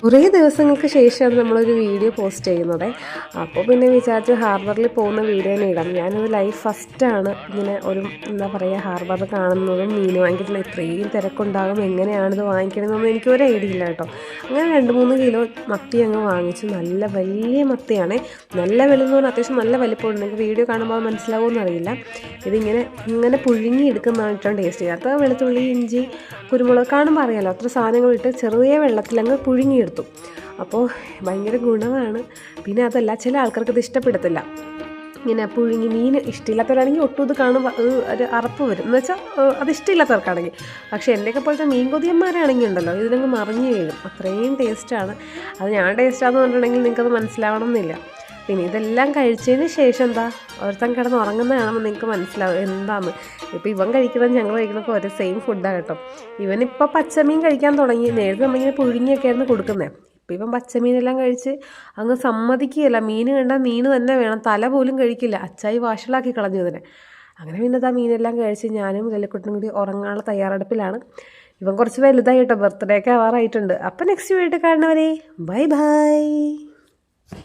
കുറേ ദിവസങ്ങൾക്ക് ശേഷമാണ് നമ്മളൊരു വീഡിയോ പോസ്റ്റ് ചെയ്യുന്നത്. അപ്പോൾ പിന്നെ വിചാരിച്ചു ഹാർബറിൽ പോകുന്ന വീഡിയോ തന്നെ ഇടാം. ഞാനത് ലൈഫ് ഫസ്റ്റാണ് ഇങ്ങനെ ഒരു എന്താ പറയുക ഹാർബറിൽ കാണുന്നതും മീൻ വാങ്ങിക്കുന്നത്. ഇത്രയും തിരക്കുണ്ടാകും, എങ്ങനെയാണിത് വാങ്ങിക്കണമെന്നൊന്നും എനിക്കൊരു ഐഡിയ ഇല്ല കേട്ടോ. അങ്ങനെ 2-3 കിലോ മത്തി അങ്ങ് വാങ്ങിച്ചു. നല്ല വലിയ മത്തിയാണ്, നല്ല വലുതെന്ന് പറഞ്ഞാൽ അത്യാവശ്യം നല്ല വലിപ്പമുണ്ട്. നിങ്ങൾക്ക് വീഡിയോ കാണുമ്പോൾ മനസ്സിലാവുമെന്ന് അറിയില്ല. ഇങ്ങനെ പുഴുങ്ങിയെടുക്കുന്നതാണ് ഏറ്റവും ടേസ്റ്റ് ചെയ്യുക. അത് വെളുത്തുള്ളി, ഇഞ്ചി, കുരുമുളക് കാണുമ്പോൾ അറിയാമല്ലോ, അത്ര സാധനങ്ങളിട്ട് ചെറിയ വെള്ളത്തിലങ്ങ് പുഴുങ്ങിയെടുത്തു. അപ്പോൾ ഭയങ്കര ഗുണമാണ്. പിന്നെ അതല്ല, ചില ആൾക്കാർക്ക് ഇത് ഇഷ്ടപ്പെടത്തില്ല. ഇങ്ങനെ പുഴുങ്ങി മീൻ ഇഷ്ടമില്ലാത്തവരാണെങ്കിൽ ഒട്ടും ഇത് കാണുമ്പോൾ ഒരു അറപ്പ് വരും എന്ന് വെച്ചാൽ അത് ഇഷ്ടമില്ലാത്തവർക്കാണെങ്കിൽ. പക്ഷേ എൻ്റെയൊക്കെ പോലത്തെ മീൻ കൊതിയന്മാരാണെങ്കിൽ ഉണ്ടല്ലോ, ഇതിനങ്ങ് മറിഞ്ഞു വീഴും, അത്രയും ടേസ്റ്റാണ്. അത് ഞാൻ ടേസ്റ്റാന്ന് പറഞ്ഞിട്ടുണ്ടെങ്കിൽ നിങ്ങൾക്കത് മനസ്സിലാവണം എന്നില്ല. പിന്നെ ഇതെല്ലാം കഴിച്ചതിന് ശേഷം എന്താ ഒരുത്തൻ കിടന്ന് ഉറങ്ങുന്ന കാണുമ്പോൾ നിങ്ങൾക്ക് മനസ്സിലാവും എന്താണെന്ന്. ഇപ്പോൾ ഇവൻ കഴിക്കുന്നത് ഞങ്ങൾ കഴിക്കുന്നതൊക്കെ ഒരേ സെയിം ഫുഡാണ് കേട്ടോ. ഇവനിപ്പോൾ പച്ചമീൻ കഴിക്കാൻ തുടങ്ങി. നേരത്തെ നമ്മളിങ്ങനെ പുഴുങ്ങിയൊക്കെ ആയിരുന്നു കൊടുക്കുന്നത്. ഇപ്പം ഇവൻ പച്ചമീനെല്ലാം കഴിച്ച് അങ്ങ് സമ്മതിക്കുകയില്ല. മീൻ കണ്ടാൽ മീൻ തന്നെ വേണം, തല പോലും കഴിക്കില്ല. അച്ചായി വാഷലാക്കി കളഞ്ഞു ഇതിനെ. അങ്ങനെ പിന്നെ ആ മീനെല്ലാം കഴിച്ച് ഞാനും ലല്ലിക്കുട്ടനും കൂടി ഉറങ്ങാനുള്ള തയ്യാറെടുപ്പിലാണ്. ഇവൻ കുറച്ച് വലുതായി കേട്ടോ, ബർത്ത്ഡേ ഒക്കെ ആവാറായിട്ടുണ്ട്. അപ്പം നെക്സ്റ്റ് വീഡിയോ കാണുന്നവരെ ബൈ ബൈ.